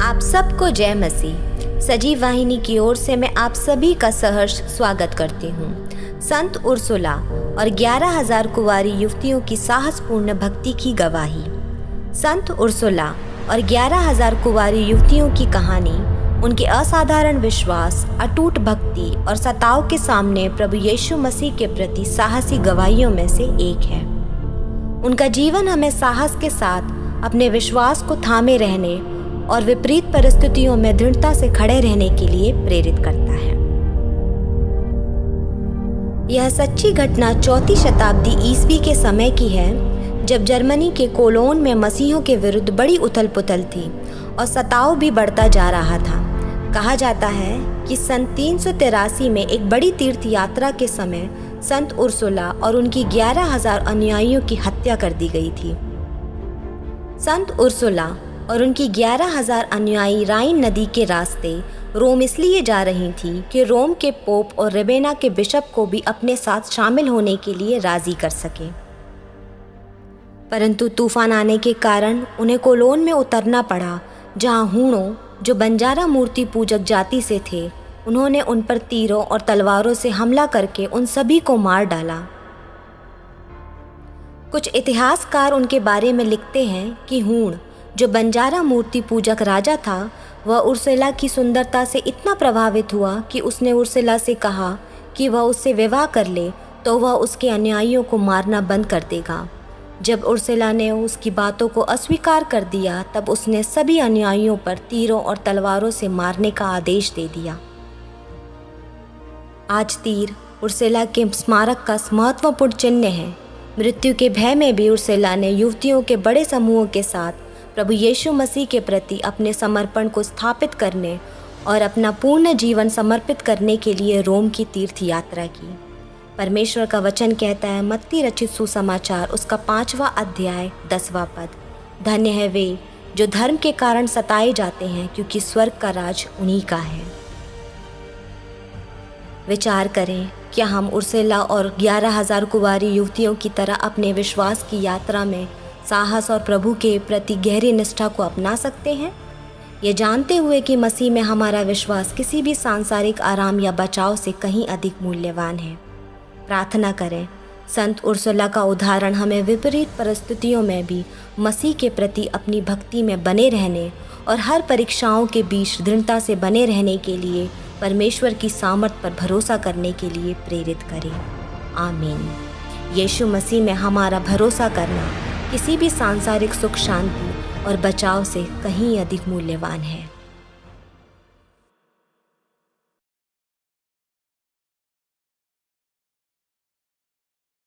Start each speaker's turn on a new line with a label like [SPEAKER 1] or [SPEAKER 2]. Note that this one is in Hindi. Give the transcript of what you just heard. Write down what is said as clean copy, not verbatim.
[SPEAKER 1] आप सबको जय मसीह। सजीव वाहिनी की ओर से मैं आप सभी का सहर्ष स्वागत करती हूँ। संत उर्सुला और 11,000 कुंवारी युवतियों की साहसपूर्ण भक्ति की गवाही। संत उर्सुला और 11,000 कुंवारी युवतियों की कहानी उनके असाधारण विश्वास, अटूट भक्ति और सताव के सामने प्रभु यीशु मसीह के प्रति साहसी गवाहियों में से एक है। उनका जीवन हमें साहस के साथ अपने विश्वास को थामे रहने और विपरीत परिस्थितियों में दृढ़ता से खड़े रहने के लिए प्रेरित करता है। यह सच्ची घटना 4वीं शताब्दी ईस्वी के समय की है, जब जर्मनी के कोलोन में मसीहों के विरुद्ध बड़ी उथल पुथल थी और सताव भी बढ़ता जा रहा था। कहा जाता है कि सन 383 में एक बड़ी तीर्थ यात्रा के समय संत उर्सुला और उनकी 11,000 अनुयायियों की हत्या कर दी गई थी। संत उर्सुला और उनकी 11,000 अनुयायी राइन नदी के रास्ते रोम इसलिए जा रही थी कि रोम के पोप और रेबेना के बिशप को भी अपने साथ शामिल होने के लिए राजी कर सके। परंतु तूफान आने के कारण उन्हें कोलोन में उतरना पड़ा, जहां हूणों, जो बंजारा मूर्ति पूजक जाति से थे, उन्होंने उन पर तीरों और तलवारों से हमला करके उन सभी को मार डाला। कुछ इतिहासकार उनके बारे में लिखते हैं कि हूण, जो बंजारा मूर्ति पूजक राजा था, वह उर्सुला की सुंदरता से इतना प्रभावित हुआ कि उसने उर्सुला से कहा कि वह उससे विवाह कर ले तो वह उसके अनुयायियों को मारना बंद कर देगा। जब उर्सुला ने उसकी बातों को अस्वीकार कर दिया, तब उसने सभी अनुयायियों पर तीरों और तलवारों से मारने का आदेश दे दिया। आज तीर उर्सुला के स्मारक का महत्वपूर्ण चिन्ह है। मृत्यु के भय में भी उर्सुला ने युवतियों के बड़े समूहों के साथ प्रभु यीशु मसीह के प्रति अपने समर्पण को स्थापित करने और अपना पूर्ण जीवन समर्पित करने के लिए रोम की तीर्थ यात्रा की। परमेश्वर का वचन कहता है, मत्ती रचित सुसमाचार उसका 5वां अध्याय 10वां पद, धन्य है वे जो धर्म के कारण सताए जाते हैं, क्योंकि स्वर्ग का राज उन्हीं का है। विचार करें, क्या हम उर्सुला और 11,000 कुंवारी युवतियों की तरह अपने विश्वास की यात्रा में साहस और प्रभु के प्रति गहरी निष्ठा को अपना सकते हैं, ये जानते हुए कि मसीह में हमारा विश्वास किसी भी सांसारिक आराम या बचाव से कहीं अधिक मूल्यवान है। प्रार्थना करें, संत उर्सुला का उदाहरण हमें विपरीत परिस्थितियों में भी मसीह के प्रति अपनी भक्ति में बने रहने और हर परीक्षाओं के बीच दृढ़ता से बने रहने के लिए परमेश्वर की सामर्थ पर भरोसा करने के लिए प्रेरित करें। आमीन। यीशु मसीह में हमारा भरोसा करना किसी भी सांसारिक सुख, शांति और बचाव से कहीं अधिक मूल्यवान है।